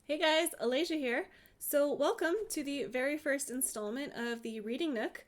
Hey guys, Alasia here. So, welcome to the very first installment of the Reading Nook.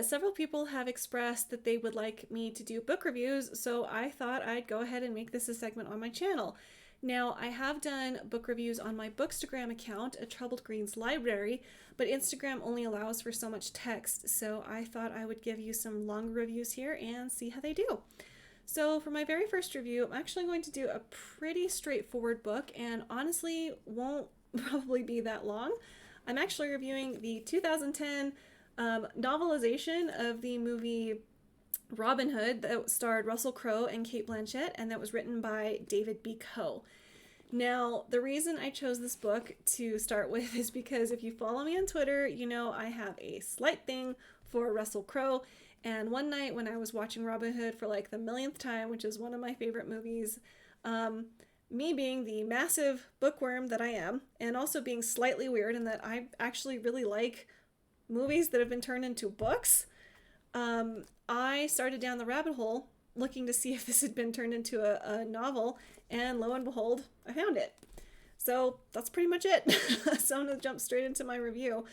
Several people have expressed that they would like me to do book reviews, so I thought I'd go ahead and make this a segment on my channel. Now, I have done book reviews on my Bookstagram account, A Troubled Greens Library, but Instagram only allows for so much text, so I thought I would give you some longer reviews here and see how they do. So, for my very first review, I'm actually going to do a pretty straightforward book and honestly won't probably be that long. I'm actually reviewing the 2010 novelization of the movie Robin Hood that starred Russell Crowe and Cate Blanchett, and that was written by David B. Coe. Now, the reason I chose this book to start with is because if you follow me on Twitter, you know I have a slight thing for Russell Crowe. And one night when I was watching Robin Hood for like the millionth time, which is one of my favorite movies, me being the massive bookworm that I am, and also being slightly weird in that I actually really like movies that have been turned into books, I started down the rabbit hole looking to see if this had been turned into a novel, and lo and behold, I found it. So that's pretty much it. So I'm going to jump straight into my review.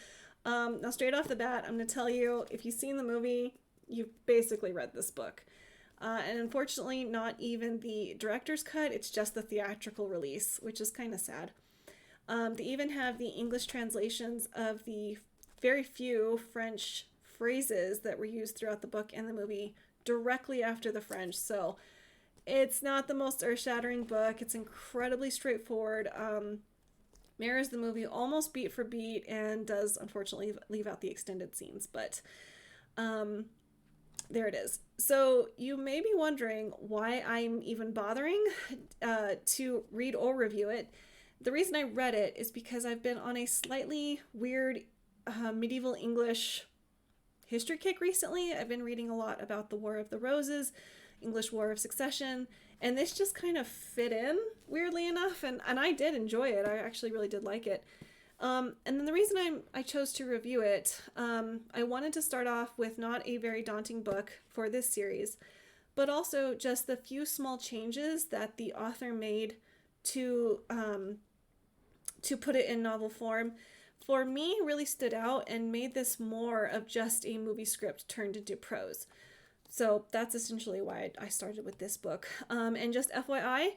Now, straight off the bat, I'm going to tell you if you've seen the movie, you've basically read this book. And unfortunately, not even the director's cut, it's just the theatrical release, which is kind of sad. They even have the English translations of the very few French phrases that were used throughout the book and the movie directly after the French. So it's not the most earth-shattering book. It's incredibly straightforward. Mirrors the movie almost beat for beat and does unfortunately leave out the extended scenes, but there it is. So you may be wondering why I'm even bothering to read or review it. The reason I read it is because I've been on a slightly weird medieval English history kick recently. I've been reading a lot about the War of the Roses, English War of Succession, and this just kind of fit in weirdly enough, and I did enjoy it. I actually really did like it. And then the reason I chose to review it, I wanted to start off with not a very daunting book for this series, but also just the few small changes that the author made to put it in novel form. For me, really stood out and made this more of just a movie script turned into prose. So that's essentially why I started with this book. And just FYI,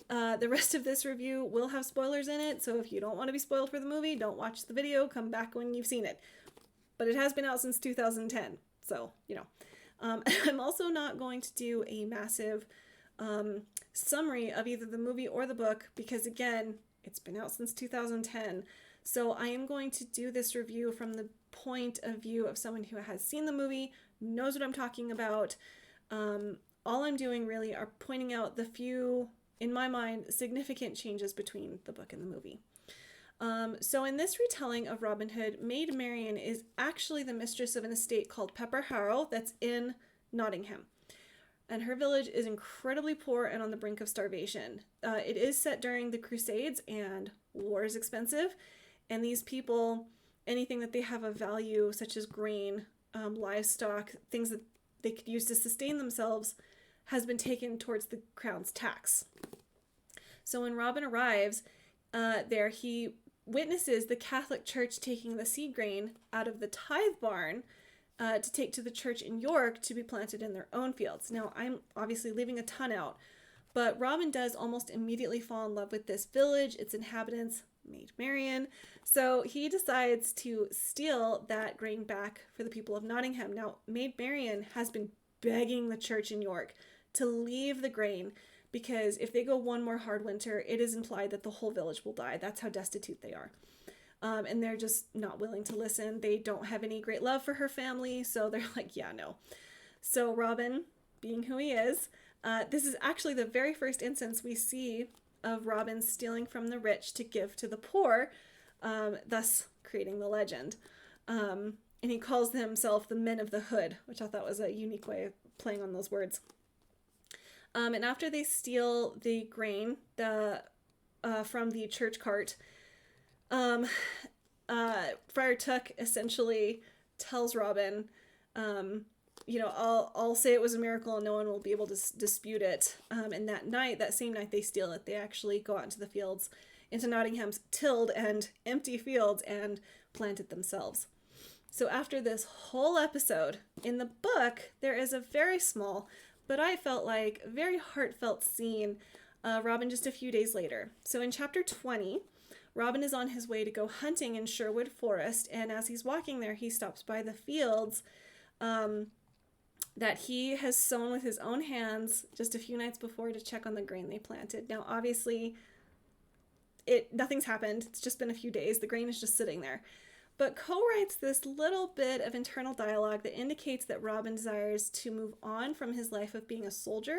the rest of this review will have spoilers in it, so if you don't want to be spoiled for the movie, don't watch the video, come back when you've seen it. But it has been out since 2010, so, you know. I'm also not going to do a massive summary of either the movie or the book, because again, it's been out since 2010. So I am going to do this review from the point of view of someone who has seen the movie, knows what I'm talking about. All I'm doing really are pointing out the few, in my mind, significant changes between the book and the movie. So in this retelling of Robin Hood, Maid Marian is actually the mistress of an estate called Pepper Harrow that's in Nottingham. And her village is incredibly poor and on the brink of starvation. It is set during the Crusades, and war is expensive. And these people, anything that they have of value, such as grain, livestock, things that they could use to sustain themselves, has been taken towards the crown's tax. So when Robin arrives there, he witnesses the Catholic Church taking the seed grain out of the tithe barn to take to the church in York to be planted in their own fields. Now, I'm obviously leaving a ton out, but Robin does almost immediately fall in love with this village, its inhabitants, Maid Marian. So he decides to steal that grain back for the people of Nottingham. Now, Maid Marian has been begging the church in York to leave the grain because if they go one more hard winter, it is implied that the whole village will die. That's how destitute they are. And they're just not willing to listen. They don't have any great love for her family, so they're like, yeah, no. So Robin, being who he is, this is actually the very first instance we see of Robin stealing from the rich to give to the poor, thus creating the legend. And he calls himself the Men of the Hood, which I thought was a unique way of playing on those words. And after they steal the grain from the church cart, Friar Tuck essentially tells Robin, I'll say it was a miracle and no one will be able to dispute it. And that same night they steal it. They actually go out into the fields into Nottingham's tilled and empty fields and planted themselves. So after this whole episode, in the book, there is a very small, but I felt like very heartfelt scene of Robin just a few days later. So in chapter 20, Robin is on his way to go hunting in Sherwood Forest, and as he's walking there, he stops by the fields that he has sown with his own hands just a few nights before to check on the grain they planted. Now, obviously, nothing's happened. It's just been a few days. The grain is just sitting there. But Coe writes this little bit of internal dialogue that indicates that Robin desires to move on from his life of being a soldier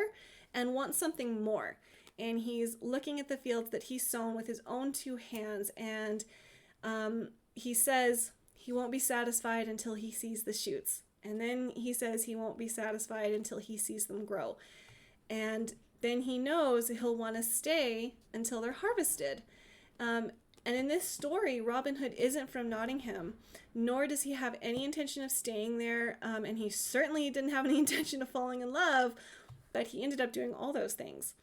and wants something more. And he's looking at the fields that he's sown with his own two hands, and he says he won't be satisfied until he sees the shoots. And then he says he won't be satisfied until he sees them grow. And then he knows he'll want to stay until they're harvested. And in this story, Robin Hood isn't from Nottingham, nor does he have any intention of staying there, and he certainly didn't have any intention of falling in love, but he ended up doing all those things.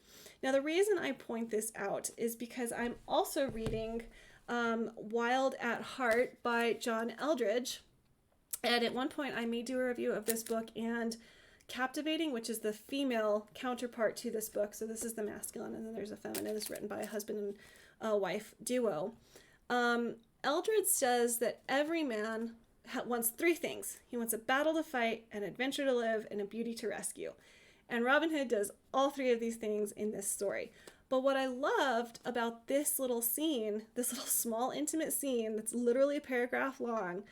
Now, the reason I point this out is because I'm also reading Wild at Heart by John Eldridge, and at one point I may do a review of this book and Captivating, which is the female counterpart to this book. So this is the masculine, and then there's a feminine. It's written by a husband and wife duo. Eldred says that every man wants three things. He wants a battle to fight, an adventure to live, and a beauty to rescue. And Robin Hood does all three of these things in this story. But what I loved about this little scene, this little small intimate scene that's literally a paragraph long,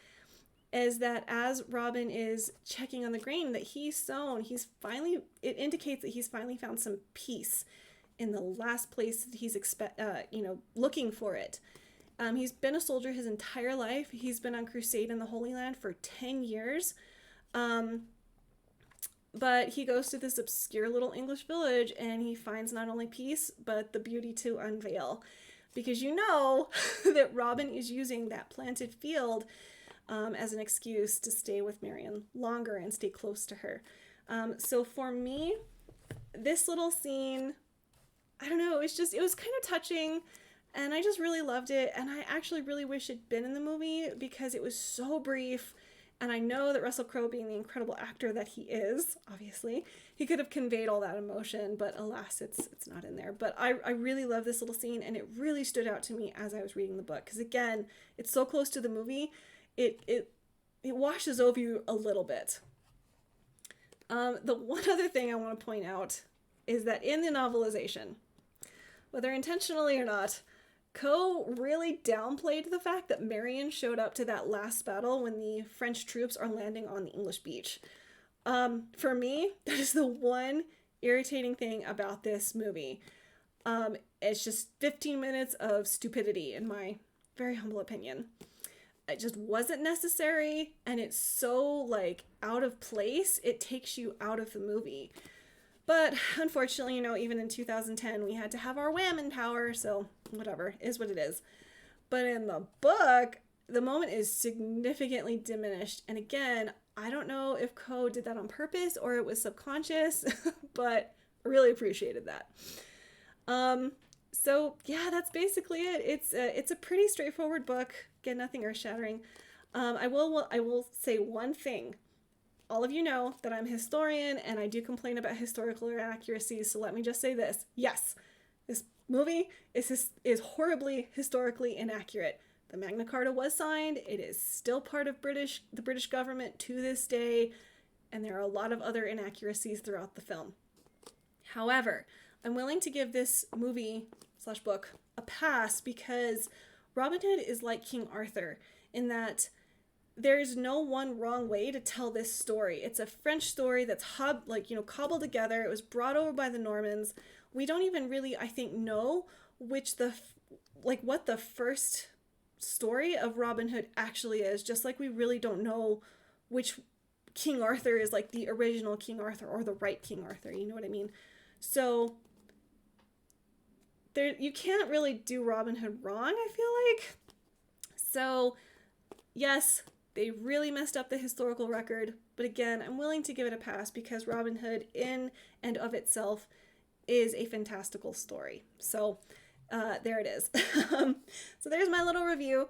is that as Robin is checking on the grain that he's sown, it indicates that he's finally found some peace in the last place that he's looking for it. He's been a soldier his entire life. He's been on crusade in the Holy Land for 10 years. But he goes to this obscure little English village and he finds not only peace, but the beauty to unveil. Because you know that Robin is using that planted field as an excuse to stay with Marian longer and stay close to her. So for me, this little scene, I don't know, it was kind of touching, and I just really loved it, and I actually really wish it'd been in the movie because it was so brief, and I know that Russell Crowe, being the incredible actor that he is, obviously, he could have conveyed all that emotion, but alas, it's not in there. But I really love this little scene, and it really stood out to me as I was reading the book, because again, it's so close to the movie, it washes over you a little bit. The one other thing I want to point out is that in the novelization, whether intentionally or not, Coe really downplayed the fact that Marian showed up to that last battle when the French troops are landing on the English beach. For me, that is the one irritating thing about this movie. It's just 15 minutes of stupidity, in my very humble opinion. It just wasn't necessary, and it's so, out of place, it takes you out of the movie. But unfortunately, even in 2010, we had to have our wham in power, so whatever, is what it is. But in the book, the moment is significantly diminished. And again, I don't know if Coe did that on purpose or it was subconscious, but I really appreciated that. So yeah, that's basically it. It's a pretty straightforward book. Again, nothing earth-shattering. I will say one thing. All of you know that I'm a historian and I do complain about historical inaccuracies, so let me just say this. Yes, this movie is horribly historically inaccurate. The Magna Carta was signed. It is still part of the British government to this day, and there are a lot of other inaccuracies throughout the film. However, I'm willing to give this movie/book a pass because Robin Hood is like King Arthur in that there's no one wrong way to tell this story. It's a French story that's cobbled together. It was brought over by the Normans. We don't even really, I think, know what the first story of Robin Hood actually is, just like we really don't know which King Arthur is the original King Arthur or the right King Arthur, you know what I mean? So you can't really do Robin Hood wrong, I feel like. So yes, they really messed up the historical record, but again, I'm willing to give it a pass because Robin Hood in and of itself is a fantastical story. So There it is. So there's my little review.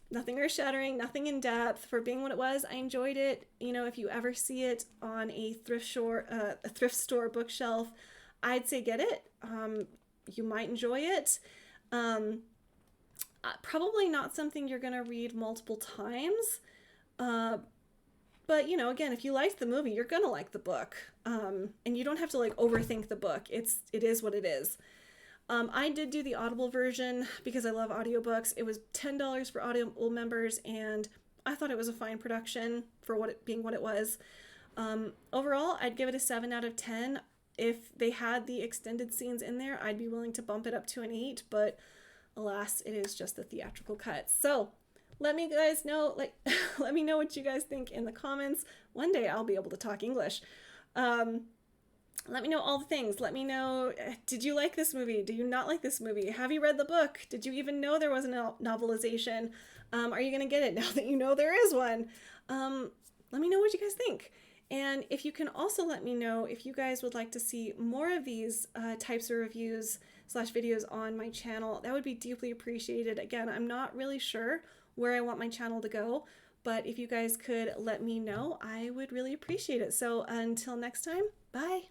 Nothing earth shattering, nothing in depth. For being what it was, I enjoyed it. You know, if you ever see it on a thrift store bookshelf, I'd say get it. You might enjoy it. Um, Probably not something you're gonna read multiple times. Uh, but you know, again, if you liked the movie, you're gonna like the book. And you don't have to like overthink the book. It is what it is. I did do the Audible version because I love audiobooks. It was $10 for Audible members, and I thought it was a fine production for what it being what it was. Overall, I'd give it a 7 out of 10. If they had the extended scenes in there, I'd be willing to bump it up to an 8, but alas, it is just the theatrical cut. So let me guys know, like, let me know what you guys think in the comments. One day I'll be able to talk English. Um, Let me know all the things. Let me know, did you like this movie? Do you not like this movie? Have you read the book? Did you even know there was a novelization? Are you going to get it now that you know there is one? Let me know what you guys think. And if you can also let me know if you guys would like to see more of these types of reviews slash videos on my channel, that would be deeply appreciated. Again, I'm not really sure where I want my channel to go, but if you guys could let me know, I would really appreciate it. So until next time, bye.